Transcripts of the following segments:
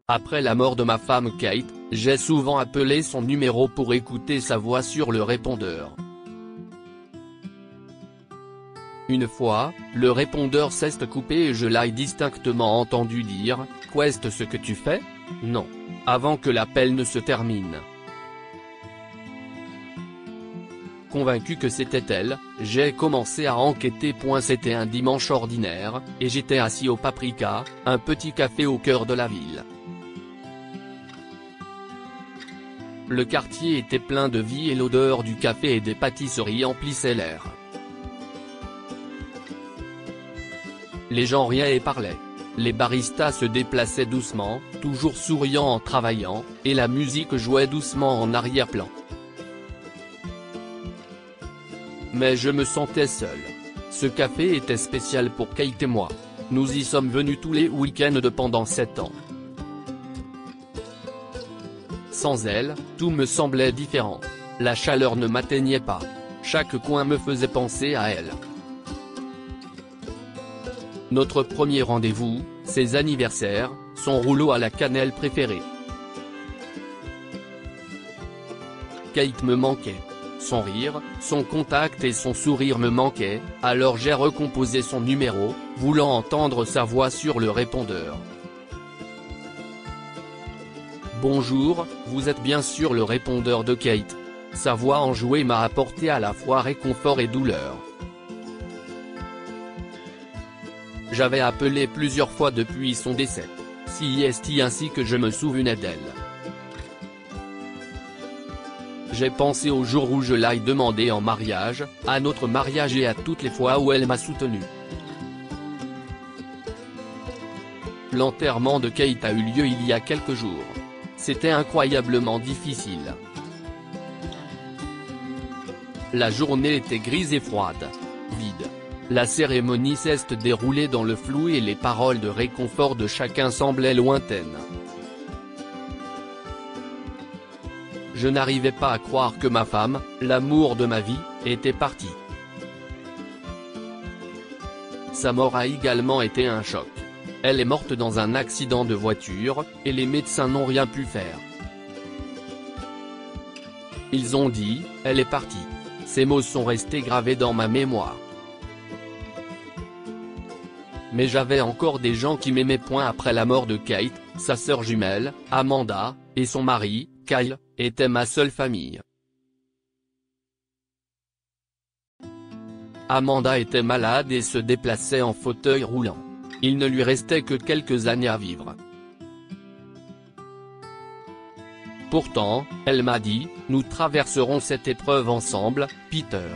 Après la mort de ma femme Kate, j'ai souvent appelé son numéro pour écouter sa voix sur le répondeur. Une fois, le répondeur s'est coupé et je l'ai distinctement entendu dire « Qu'est-ce ce que tu fais ?» Non. Avant que l'appel ne se termine. Convaincu que c'était elle, j'ai commencé à enquêter. C'était un dimanche ordinaire, et j'étais assis au Paprika, un petit café au cœur de la ville. Le quartier était plein de vie et l'odeur du café et des pâtisseries emplissait l'air. Les gens riaient et parlaient. Les baristas se déplaçaient doucement, toujours souriants en travaillant, et la musique jouait doucement en arrière-plan. Mais je me sentais seul. Ce café était spécial pour Kate et moi. Nous y sommes venus tous les week-ends pendant 7 ans. Sans elle, tout me semblait différent. La chaleur ne m'atteignait pas. Chaque coin me faisait penser à elle. Notre premier rendez-vous, ses anniversaires, son rouleau à la cannelle préféré. Kate me manquait. Son rire, son contact et son sourire me manquaient, alors j'ai recomposé son numéro, voulant entendre sa voix sur le répondeur. Bonjour, vous êtes bien sûr le répondeur de Kate. Sa voix enjouée m'a apporté à la fois réconfort et douleur. J'avais appelé plusieurs fois depuis son décès. CIST ainsi que je me souvenais d'elle. J'ai pensé au jour où je l'ai demandé en mariage, à notre mariage et à toutes les fois où elle m'a soutenu. L'enterrement de Kate a eu lieu il y a quelques jours. C'était incroyablement difficile. La journée était grise et froide. Vide. La cérémonie s'est déroulée dans le flou et les paroles de réconfort de chacun semblaient lointaines. Je n'arrivais pas à croire que ma femme, l'amour de ma vie, était partie. Sa mort a également été un choc. Elle est morte dans un accident de voiture, et les médecins n'ont rien pu faire. Ils ont dit, elle est partie. Ces mots sont restés gravés dans ma mémoire. Mais j'avais encore des gens qui m'aimaient. Après la mort de Kate, sa sœur jumelle, Amanda, et son mari, Kyle, étaient ma seule famille. Amanda était malade et se déplaçait en fauteuil roulant. Il ne lui restait que quelques années à vivre. Pourtant, elle m'a dit, nous traverserons cette épreuve ensemble, Peter.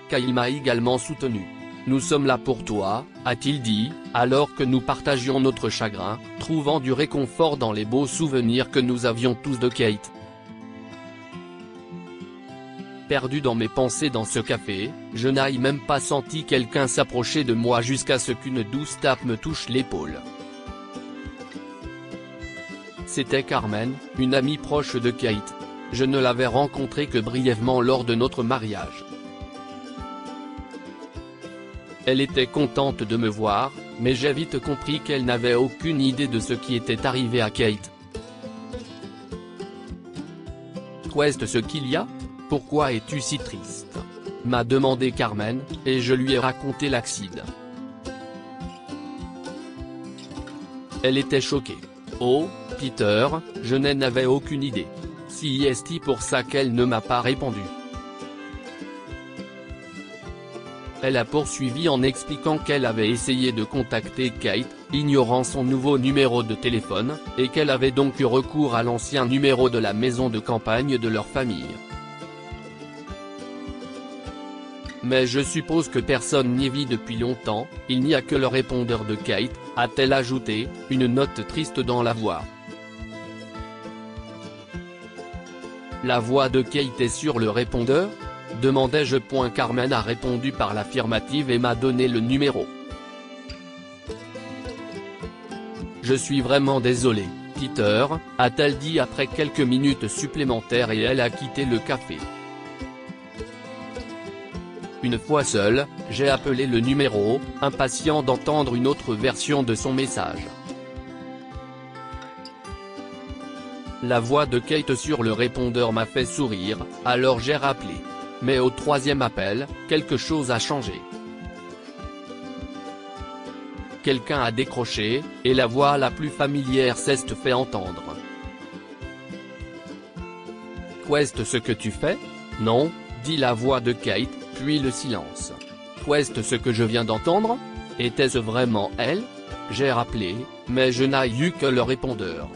Kyle m'a également soutenu. Nous sommes là pour toi, a-t-il dit, alors que nous partagions notre chagrin, trouvant du réconfort dans les beaux souvenirs que nous avions tous de Kate. Perdu dans mes pensées dans ce café, je n'ai même pas senti quelqu'un s'approcher de moi jusqu'à ce qu'une douce tape me touche l'épaule. C'était Carmen, une amie proche de Kate. Je ne l'avais rencontrée que brièvement lors de notre mariage. Elle était contente de me voir, mais j'ai vite compris qu'elle n'avait aucune idée de ce qui était arrivé à Kate. Qu'est-ce ce qu'il y a ? Pourquoi es-tu si triste ? M'a demandé Carmen, et je lui ai raconté l'accident. Elle était choquée. Oh, Peter, je n'en avais aucune idée. CIST pour ça qu'elle ne m'a pas répondu. Elle a poursuivi en expliquant qu'elle avait essayé de contacter Kate, ignorant son nouveau numéro de téléphone, et qu'elle avait donc eu recours à l'ancien numéro de la maison de campagne de leur famille. Mais je suppose que personne n'y vit depuis longtemps, il n'y a que le répondeur de Kate, a-t-elle ajouté, une note triste dans la voix. La voix de Kate est sur le répondeur ? Demandai-je. Carmen a répondu par l'affirmative et m'a donné le numéro. Je suis vraiment désolé, Peter, a-t-elle dit après quelques minutes supplémentaires et elle a quitté le café. Une fois seul, j'ai appelé le numéro, impatient d'entendre une autre version de son message. La voix de Kate sur le répondeur m'a fait sourire, alors j'ai rappelé. Mais au troisième appel, quelque chose a changé. Quelqu'un a décroché, et la voix la plus familière s'est fait entendre. Qu'est-ce ce que tu fais? Non, dit la voix de Kate, puis le silence. Qu'est-ce ce que je viens d'entendre? Était-ce vraiment elle? J'ai rappelé, mais je n'ai eu que le répondeur.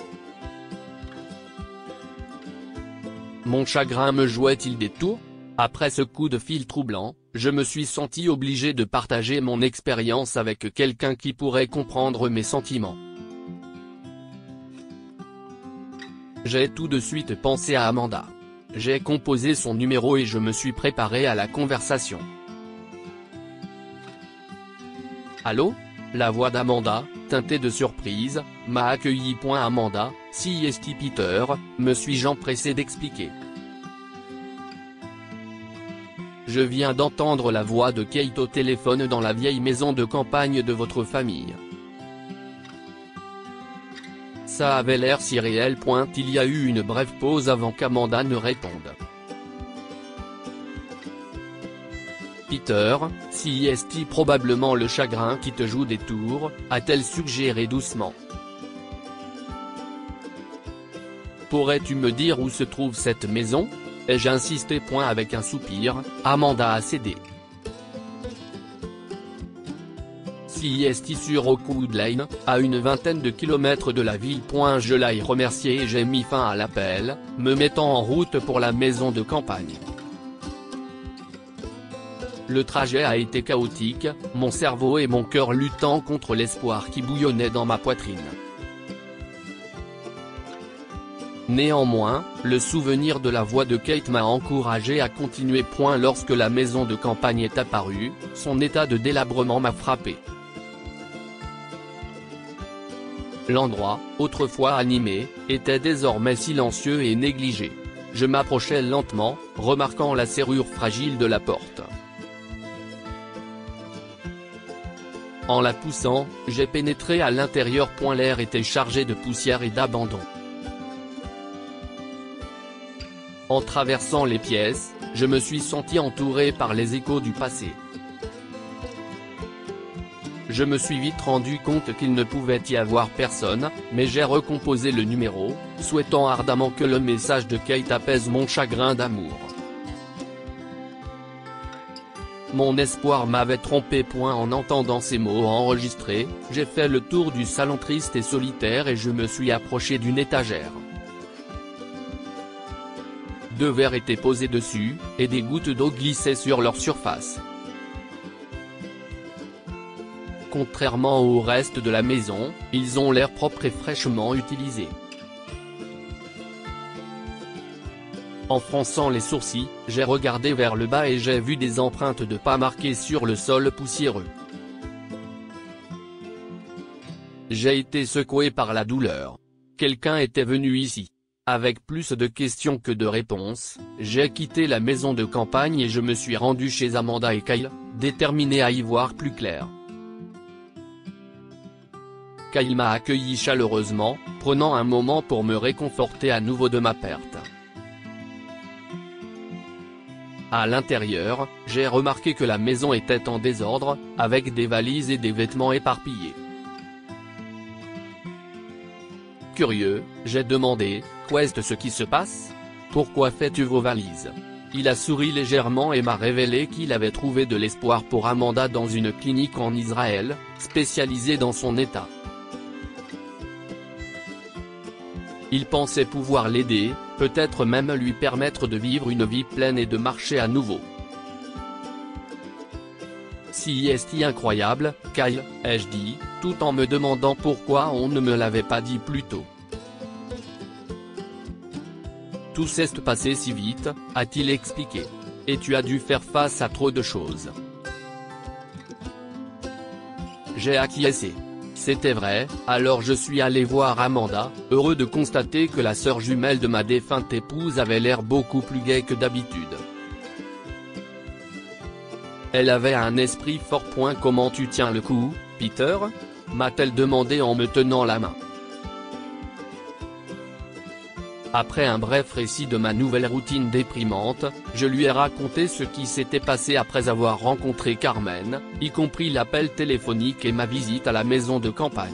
Mon chagrin me jouait-il des tours? Après ce coup de fil troublant, je me suis senti obligé de partager mon expérience avec quelqu'un qui pourrait comprendre mes sentiments. J'ai tout de suite pensé à Amanda. J'ai composé son numéro et je me suis préparé à la conversation. Allô? La voix d'Amanda, teintée de surprise, m'a accueilli. Amanda, CST Peter, me suis-je empressé d'expliquer. Je viens d'entendre la voix de Kate au téléphone dans la vieille maison de campagne de votre famille. Ça avait l'air si réel. Il y a eu une brève pause avant qu'Amanda ne réponde. Peter, CST probablement le chagrin qui te joue des tours, a-t-elle suggéré doucement. Pourrais-tu me dire où se trouve cette maison? Ai-je insisté. Avec un soupir, Amanda a cédé. CST sur Oakwood Lane, à une vingtaine de kilomètres de la ville. Je l'ai remercié et j'ai mis fin à l'appel, me mettant en route pour la maison de campagne. Le trajet a été chaotique, mon cerveau et mon cœur luttant contre l'espoir qui bouillonnait dans ma poitrine. Néanmoins, le souvenir de la voix de Kate m'a encouragé à continuer. Lorsque la maison de campagne est apparue, son état de délabrement m'a frappé. L'endroit, autrefois animé, était désormais silencieux et négligé. Je m'approchais lentement, remarquant la serrure fragile de la porte. En la poussant, j'ai pénétré à l'intérieur. L'air était chargé de poussière et d'abandon. En traversant les pièces, je me suis senti entouré par les échos du passé. Je me suis vite rendu compte qu'il ne pouvait y avoir personne, mais j'ai recomposé le numéro, souhaitant ardemment que le message de Kate apaise mon chagrin d'amour. Mon espoir m'avait trompé. En entendant ces mots enregistrés, j'ai fait le tour du salon triste et solitaire et je me suis approché d'une étagère. 2 verres étaient posés dessus, et des gouttes d'eau glissaient sur leur surface. Contrairement au reste de la maison, ils ont l'air propres et fraîchement utilisés. En fronçant les sourcils, j'ai regardé vers le bas et j'ai vu des empreintes de pas marquées sur le sol poussiéreux. J'ai été secoué par la douleur. Quelqu'un était venu ici. Avec plus de questions que de réponses, j'ai quitté la maison de campagne et je me suis rendu chez Amanda et Kyle, déterminé à y voir plus clair. Kyle m'a accueilli chaleureusement, prenant un moment pour me réconforter à nouveau de ma perte. À l'intérieur, j'ai remarqué que la maison était en désordre, avec des valises et des vêtements éparpillés. Curieux, j'ai demandé, qu'est-ce ce qui se passe? Pourquoi fais-tu vos valises? Il a souri légèrement et m'a révélé qu'il avait trouvé de l'espoir pour Amanda dans une clinique en Israël, spécialisée dans son état. Il pensait pouvoir l'aider, peut-être même lui permettre de vivre une vie pleine et de marcher à nouveau. Si est-il incroyable, Kyle, ai-je dit, tout en me demandant pourquoi on ne me l'avait pas dit plus tôt. Tout s'est passé si vite, a-t-il expliqué. Et tu as dû faire face à trop de choses. J'ai acquiescé. C'était vrai, alors je suis allé voir Amanda, heureux de constater que la sœur jumelle de ma défunte épouse avait l'air beaucoup plus gaie que d'habitude. Elle avait un esprit fort. Comment tu tiens le coup, Peter ? M'a-t-elle demandé en me tenant la main. Après un bref récit de ma nouvelle routine déprimante, je lui ai raconté ce qui s'était passé après avoir rencontré Carmen, y compris l'appel téléphonique et ma visite à la maison de campagne.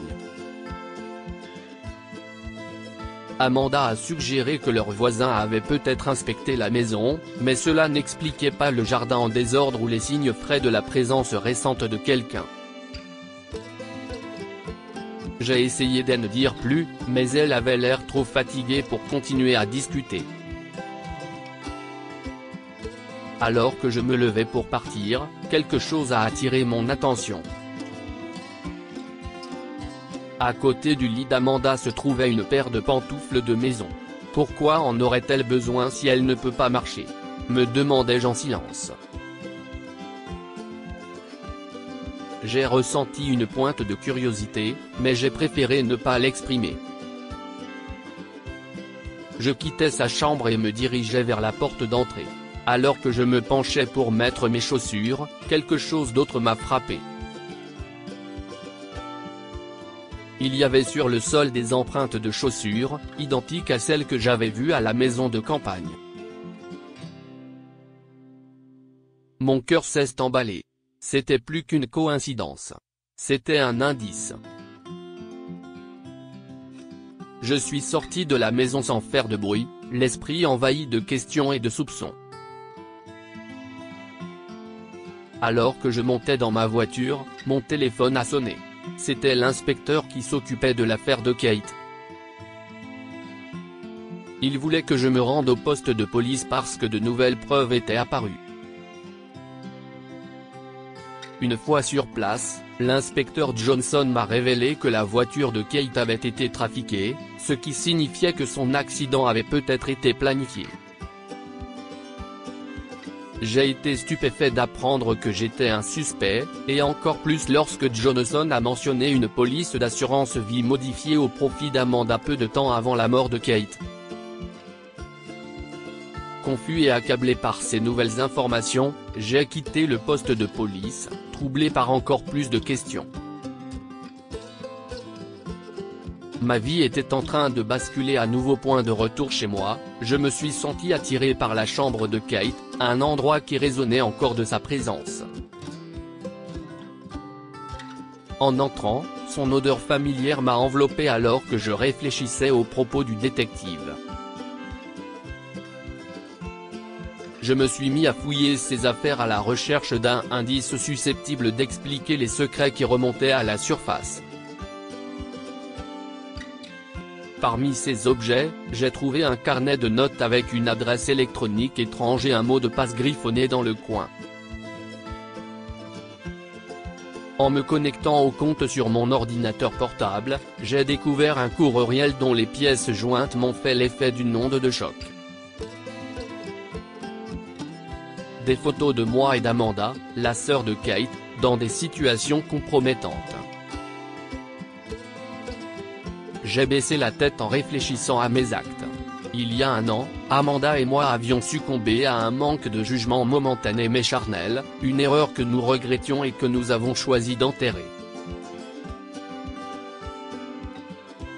Amanda a suggéré que leurs voisins avaient peut-être inspecté la maison, mais cela n'expliquait pas le jardin en désordre ou les signes frais de la présence récente de quelqu'un. J'ai essayé d'en dire plus, mais elle avait l'air trop fatiguée pour continuer à discuter. Alors que je me levais pour partir, quelque chose a attiré mon attention. À côté du lit d'Amanda se trouvait une paire de pantoufles de maison. Pourquoi en aurait-elle besoin si elle ne peut pas marcher ? Me demandai-je en silence. J'ai ressenti une pointe de curiosité, mais j'ai préféré ne pas l'exprimer. Je quittais sa chambre et me dirigeais vers la porte d'entrée. Alors que je me penchais pour mettre mes chaussures, quelque chose d'autre m'a frappé. Il y avait sur le sol des empreintes de chaussures, identiques à celles que j'avais vues à la maison de campagne. Mon cœur s'est emballé. C'était plus qu'une coïncidence. C'était un indice. Je suis sorti de la maison sans faire de bruit, l'esprit envahi de questions et de soupçons. Alors que je montais dans ma voiture, mon téléphone a sonné. C'était l'inspecteur qui s'occupait de l'affaire de Kate. Il voulait que je me rende au poste de police parce que de nouvelles preuves étaient apparues. Une fois sur place, l'inspecteur Johnson m'a révélé que la voiture de Kate avait été trafiquée, ce qui signifiait que son accident avait peut-être été planifié. J'ai été stupéfait d'apprendre que j'étais un suspect, et encore plus lorsque Johnson a mentionné une police d'assurance vie modifiée au profit d'Amanda peu de temps avant la mort de Kate. Confus et accablé par ces nouvelles informations, j'ai quitté le poste de police, troublé par encore plus de questions. Ma vie était en train de basculer à nouveau. Point de retour chez moi, je me suis senti attiré par la chambre de Kate, un endroit qui résonnait encore de sa présence. En entrant, son odeur familière m'a enveloppé alors que je réfléchissais aux propos du détective. Je me suis mis à fouiller ses affaires à la recherche d'un indice susceptible d'expliquer les secrets qui remontaient à la surface. Parmi ces objets, j'ai trouvé un carnet de notes avec une adresse électronique étrange et un mot de passe griffonné dans le coin. En me connectant au compte sur mon ordinateur portable, j'ai découvert un courriel dont les pièces jointes m'ont fait l'effet d'une onde de choc. Des photos de moi et d'Amanda, la sœur de Kate, dans des situations compromettantes. J'ai baissé la tête en réfléchissant à mes actes. Il y a un an, Amanda et moi avions succombé à un manque de jugement momentané mais charnel, une erreur que nous regrettions et que nous avons choisi d'enterrer.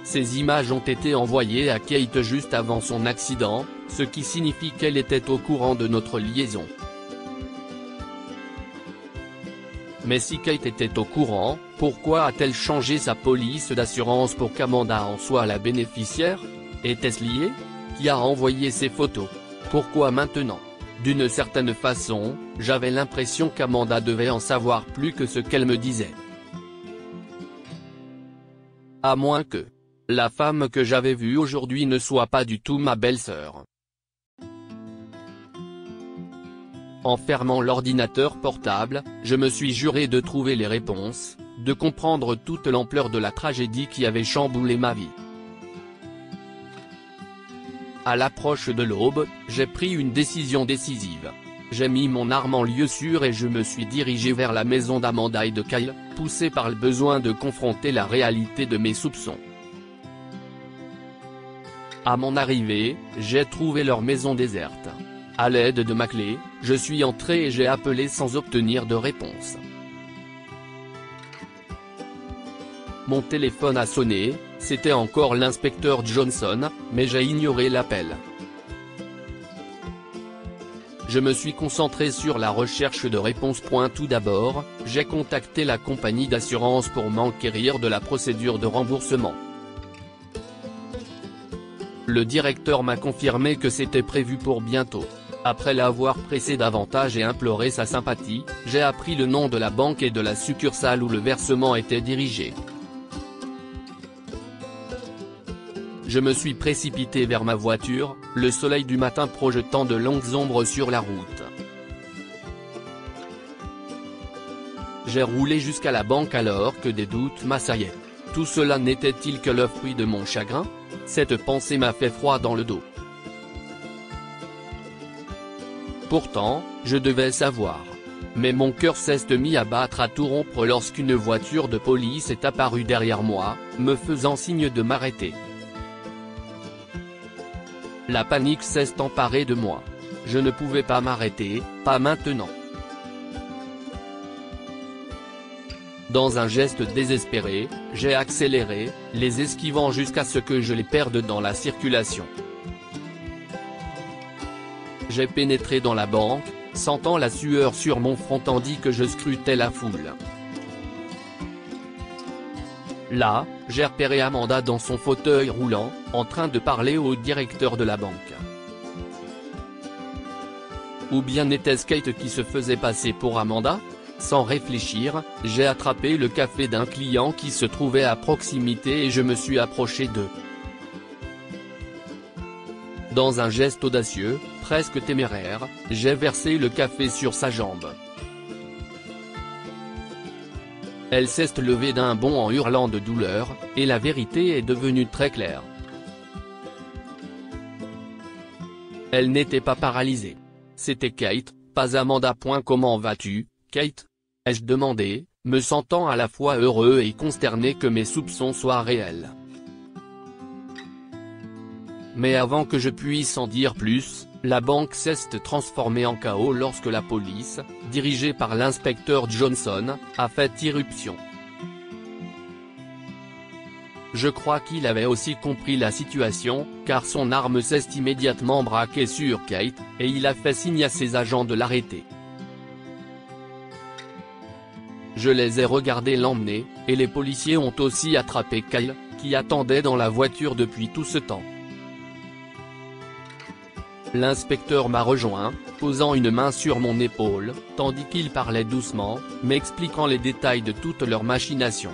Ces images ont été envoyées à Kate juste avant son accident, ce qui signifie qu'elle était au courant de notre liaison. Mais si Kate était au courant, pourquoi a-t-elle changé sa police d'assurance pour qu'Amanda en soit la bénéficiaire? Était-ce lié? Qui a envoyé ces photos? Pourquoi maintenant? D'une certaine façon, j'avais l'impression qu'Amanda devait en savoir plus que ce qu'elle me disait. À moins que la femme que j'avais vue aujourd'hui ne soit pas du tout ma belle-sœur. En fermant l'ordinateur portable, je me suis juré de trouver les réponses, de comprendre toute l'ampleur de la tragédie qui avait chamboulé ma vie. À l'approche de l'aube, j'ai pris une décision décisive. J'ai mis mon arme en lieu sûr et je me suis dirigé vers la maison d'Amanda et de Kyle, poussé par le besoin de confronter la réalité de mes soupçons. À mon arrivée, j'ai trouvé leur maison déserte. À l'aide de ma clé, je suis entré et j'ai appelé sans obtenir de réponse. Mon téléphone a sonné, c'était encore l'inspecteur Johnson, mais j'ai ignoré l'appel. Je me suis concentré sur la recherche de réponses. Tout d'abord, j'ai contacté la compagnie d'assurance pour m'enquérir de la procédure de remboursement. Le directeur m'a confirmé que c'était prévu pour bientôt. Après l'avoir pressé davantage et imploré sa sympathie, j'ai appris le nom de la banque et de la succursale où le versement était dirigé. Je me suis précipité vers ma voiture, le soleil du matin projetant de longues ombres sur la route. J'ai roulé jusqu'à la banque alors que des doutes m'assaillaient. Tout cela n'était-il que le fruit de mon chagrin? Cette pensée m'a fait froid dans le dos. Pourtant, je devais savoir. Mais mon cœur s'est mis à battre à tout rompre lorsqu'une voiture de police est apparue derrière moi, me faisant signe de m'arrêter. La panique s'est emparée de moi. Je ne pouvais pas m'arrêter, pas maintenant. Dans un geste désespéré, j'ai accéléré, les esquivant jusqu'à ce que je les perde dans la circulation. J'ai pénétré dans la banque, sentant la sueur sur mon front tandis que je scrutais la foule. Là, j'ai repéré Amanda dans son fauteuil roulant, en train de parler au directeur de la banque. Ou bien était-ce Kate qui se faisait passer pour Amanda? Sans réfléchir, j'ai attrapé le café d'un client qui se trouvait à proximité et je me suis approché d'eux. Dans un geste audacieux, presque téméraire, j'ai versé le café sur sa jambe. Elle s'est levée d'un bond en hurlant de douleur, et la vérité est devenue très claire. Elle n'était pas paralysée. C'était Kate, pas Amanda. Comment vas-tu, Kate? Ai-je demandé, me sentant à la fois heureux et consterné que mes soupçons soient réels. Mais avant que je puisse en dire plus, la banque s'est transformée en chaos lorsque la police, dirigée par l'inspecteur Johnson, a fait irruption. Je crois qu'il avait aussi compris la situation, car son arme s'est immédiatement braquée sur Kate, et il a fait signe à ses agents de l'arrêter. Je les ai regardés l'emmener, et les policiers ont aussi attrapé Kyle, qui attendait dans la voiture depuis tout ce temps. L'inspecteur m'a rejoint, posant une main sur mon épaule, tandis qu'il parlait doucement, m'expliquant les détails de toute leur machination.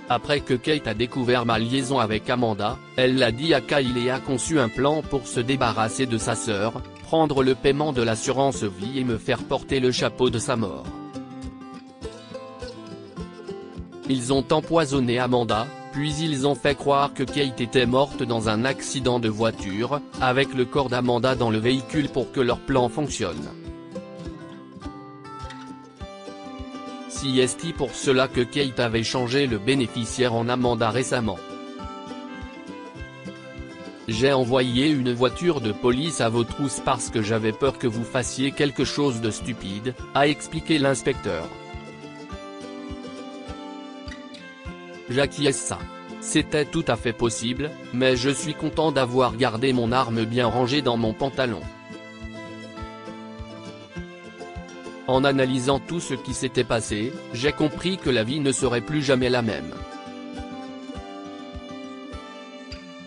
Après que Kate a découvert ma liaison avec Amanda, elle l'a dit à Kyle et a conçu un plan pour se débarrasser de sa sœur, prendre le paiement de l'assurance vie et me faire porter le chapeau de sa mort. Ils ont empoisonné Amanda, puis ils ont fait croire que Kate était morte dans un accident de voiture, avec le corps d'Amanda dans le véhicule pour que leur plan fonctionne. Si est-il pour cela que Kate avait changé le bénéficiaire en Amanda récemment. J'ai envoyé une voiture de police à vos trousses parce que j'avais peur que vous fassiez quelque chose de stupide, a expliqué l'inspecteur. J'acquiesça. C'était tout à fait possible, mais je suis content d'avoir gardé mon arme bien rangée dans mon pantalon. En analysant tout ce qui s'était passé, j'ai compris que la vie ne serait plus jamais la même.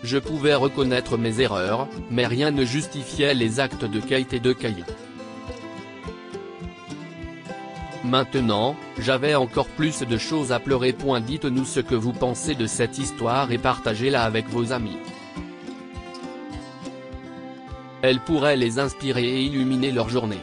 Je pouvais reconnaître mes erreurs, mais rien ne justifiait les actes de Kate et de Kyle. Maintenant, j'avais encore plus de choses à pleurer. Dites-nous ce que vous pensez de cette histoire et partagez-la avec vos amis. Elle pourrait les inspirer et illuminer leur journée.